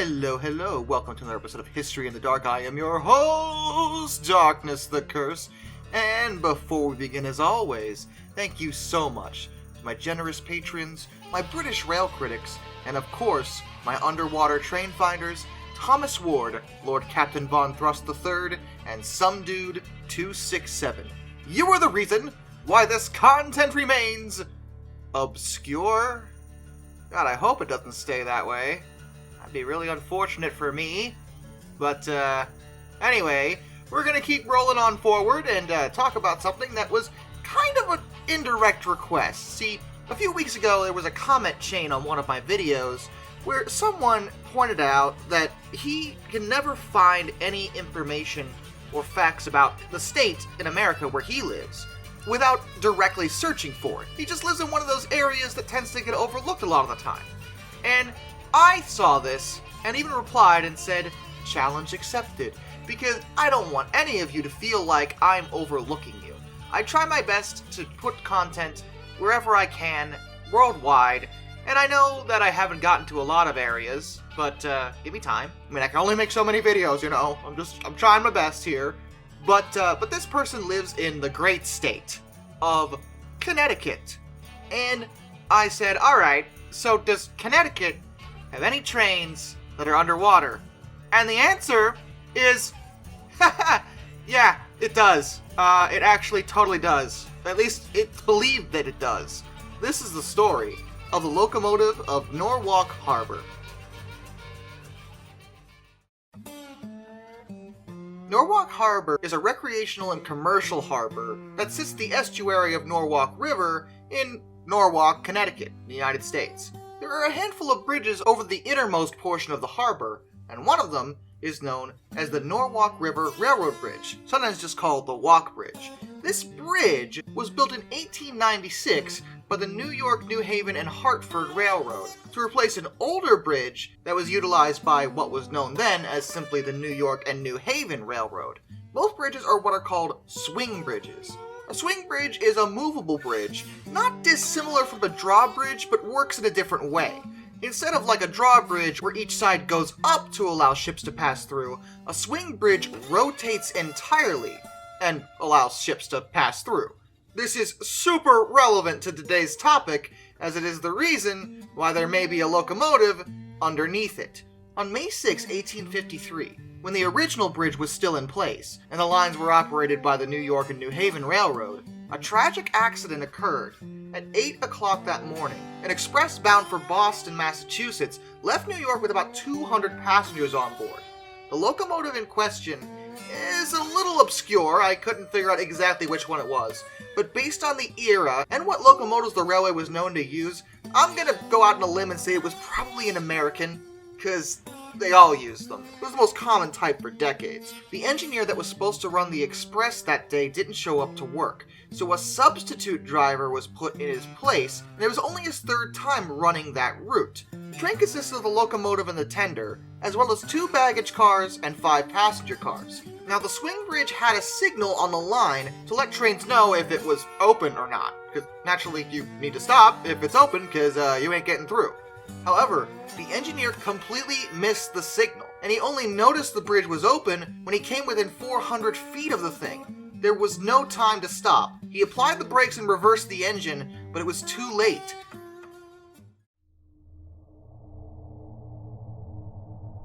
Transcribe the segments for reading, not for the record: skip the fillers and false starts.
Hello, welcome to another episode of History in the Dark. I am your host, Darkness the Curse. And before we begin, as always, thank you so much to my generous patrons, my British rail critics, and of course, my underwater train finders, Thomas Ward, Lord Captain Von Thrust III, and some dude 267. You are the reason why this content remains obscure. God, I hope it doesn't stay that way. That'd be really unfortunate for me. But, anyway, we're gonna keep rolling on forward and talk about something that was kind of an indirect request. See, a few weeks ago there was a comment chain on one of my videos where someone pointed out that he can never find any information or facts about the state in America where he lives without directly searching for it. He just lives in one of those areas that tends to get overlooked a lot of the time. And I saw this and even replied and said, challenge accepted, because I don't want any of you to feel like I'm overlooking you. I try my best to put content wherever I can, worldwide, and I know that I haven't gotten to a lot of areas, but give me time. I mean, I can only make so many videos, you know. I'm trying my best here. But this person lives in the great state of Connecticut. And I said, alright, so does Connecticut have any trains that are underwater? And the answer is, yeah, it does. It actually totally does. At least it's believed that it does. This is the story of the locomotive of Norwalk Harbor. Norwalk Harbor is a recreational and commercial harbor that sits the estuary of Norwalk River in Norwalk, Connecticut, in the United States. There are a handful of bridges over the innermost portion of the harbor, and one of them is known as the Norwalk River Railroad Bridge, sometimes just called the Walk Bridge. This bridge was built in 1896 by the New York, New Haven, and Hartford Railroad to replace an older bridge that was utilized by what was known then as simply the New York and New Haven Railroad. Both bridges are what are called swing bridges. A swing bridge is a movable bridge, not dissimilar from a drawbridge, but works in a different way. Instead of like a drawbridge where each side goes up to allow ships to pass through, a swing bridge rotates entirely and allows ships to pass through. This is super relevant to today's topic, as it is the reason why there may be a locomotive underneath it. On May 6, 1853, when the original bridge was still in place, and the lines were operated by the New York and New Haven Railroad, a tragic accident occurred. At 8 o'clock that morning, an express bound for Boston, Massachusetts, left New York with about 200 passengers on board. The locomotive in question is a little obscure. I couldn't figure out exactly which one it was, but based on the era and what locomotives the railway was known to use, I'm gonna go out on a limb and say it was probably an American, because they all used them. It was the most common type for decades. The engineer that was supposed to run the express that day didn't show up to work, so a substitute driver was put in his place, and it was only his third time running that route. The train consisted of the locomotive and the tender, as well as 2 baggage cars and 5 passenger cars. Now, the swing bridge had a signal on the line to let trains know if it was open or not, because naturally you need to stop if it's open, because you ain't getting through. However, the engineer completely missed the signal, and he only noticed the bridge was open when he came within 400 feet of the thing. There was no time to stop. He applied the brakes and reversed the engine, but it was too late.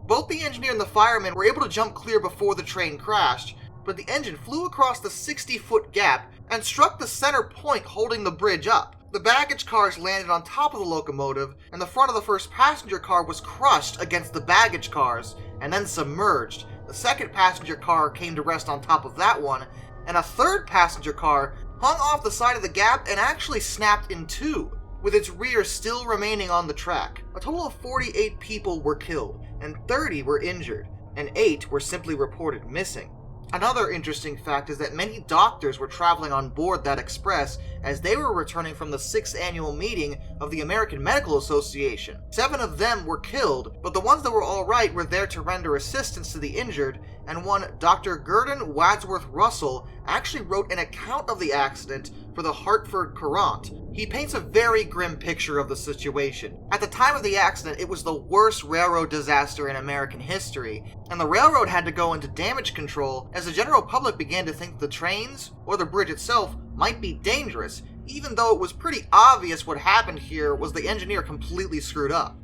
Both the engineer and the fireman were able to jump clear before the train crashed, but the engine flew across the 60-foot gap and struck the center point holding the bridge up. The baggage cars landed on top of the locomotive, and the front of the first passenger car was crushed against the baggage cars and then submerged. The second passenger car came to rest on top of that one, and a third passenger car hung off the side of the gap and actually snapped in two, with its rear still remaining on the track. A total of 48 people were killed, and 30 were injured, and 8 were simply reported missing. Another interesting fact is that many doctors were traveling on board that express as they were returning from the 6th annual meeting of the American Medical Association. 7 of them were killed, but the ones that were alright were there to render assistance to the injured, and one Dr. Gurdon Wadsworth Russell actually wrote an account of the accident for the Hartford Courant. He paints a very grim picture of the situation. At the time of the accident, it was the worst railroad disaster in American history, and the railroad had to go into damage control as the general public began to think the trains, or the bridge itself, might be dangerous, even though it was pretty obvious what happened here was the engineer completely screwed up.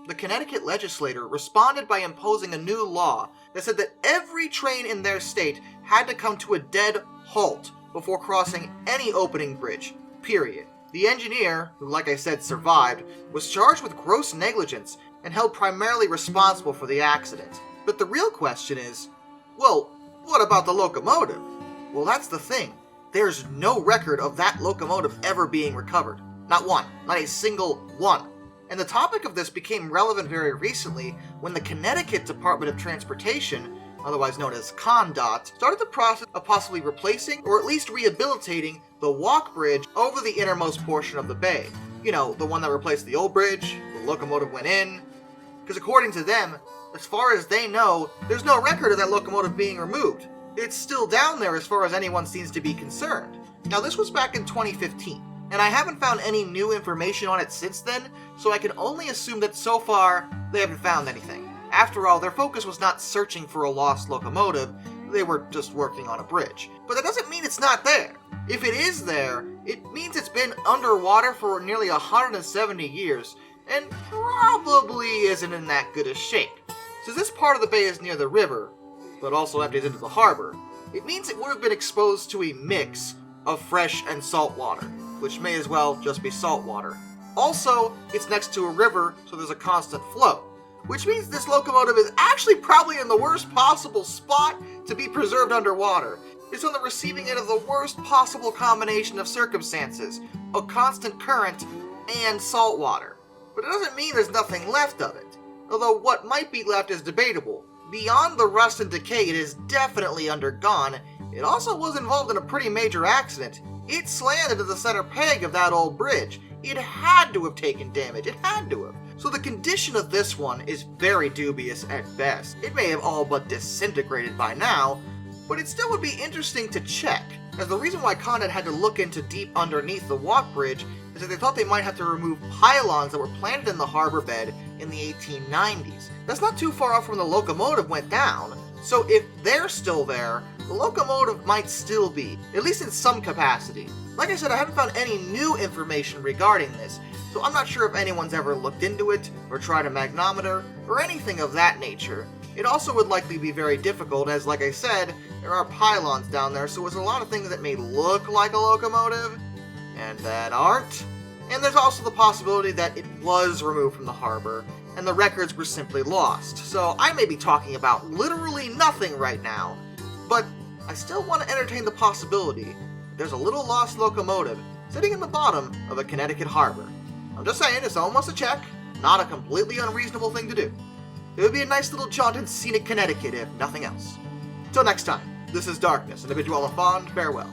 The Connecticut legislature responded by imposing a new law that said that every train in their state had to come to a dead halt before crossing any opening bridge, period. The engineer, who like I said survived, was charged with gross negligence and held primarily responsible for the accident. But the real question is, well, what about the locomotive? Well, that's the thing. There's no record of that locomotive ever being recovered. Not one. Not a single one. And the topic of this became relevant very recently when the Connecticut Department of Transportation, otherwise known as ConnDOT, started the process of possibly replacing or at least rehabilitating the walk bridge over the innermost portion of the bay. You know, the one that replaced the old bridge, the locomotive went in. Because according to them, as far as they know, there's no record of that locomotive being removed. It's still down there as far as anyone seems to be concerned. Now this was back in 2015. And I haven't found any new information on it since then, so I can only assume that so far, they haven't found anything. After all, their focus was not searching for a lost locomotive, they were just working on a bridge. But that doesn't mean it's not there. If it is there, it means it's been underwater for nearly 170 years, and probably isn't in that good a shape. Since this part of the bay is near the river, but also empties into the harbor, it means it would have been exposed to a mix of fresh and salt water, which may as well just be salt water. Also, it's next to a river, so there's a constant flow, which means this locomotive is actually probably in the worst possible spot to be preserved underwater. It's on the receiving end of the worst possible combination of circumstances, a constant current and salt water. But it doesn't mean there's nothing left of it, although what might be left is debatable. Beyond the rust and decay it has definitely undergone, it also was involved in a pretty major accident. It slammed into the center peg of that old bridge. It had to have taken damage. It had to have. So the condition of this one is very dubious at best. It may have all but disintegrated by now, but it still would be interesting to check, as the reason why ConnDOT had to look into deep underneath the walk bridge is that they thought they might have to remove pylons that were planted in the harbor bed in the 1890s. That's not too far off from when the locomotive went down, so if they're still there, the locomotive might still be, at least in some capacity. Like I said, I haven't found any new information regarding this, so I'm not sure if anyone's ever looked into it, or tried a magnometer, or anything of that nature. It also would likely be very difficult, as like I said, there are pylons down there, so it's a lot of things that may look like a locomotive, and that aren't. And there's also the possibility that it was removed from the harbor, and the records were simply lost. So I may be talking about literally nothing right now, but I still want to entertain the possibility that there's a little lost locomotive sitting in the bottom of a Connecticut harbor. I'm just saying, if someone wants to check, not a completely unreasonable thing to do. It would be a nice little jaunt in scenic Connecticut if nothing else. Till next time, this is Darkness, and I bid you all a fond farewell.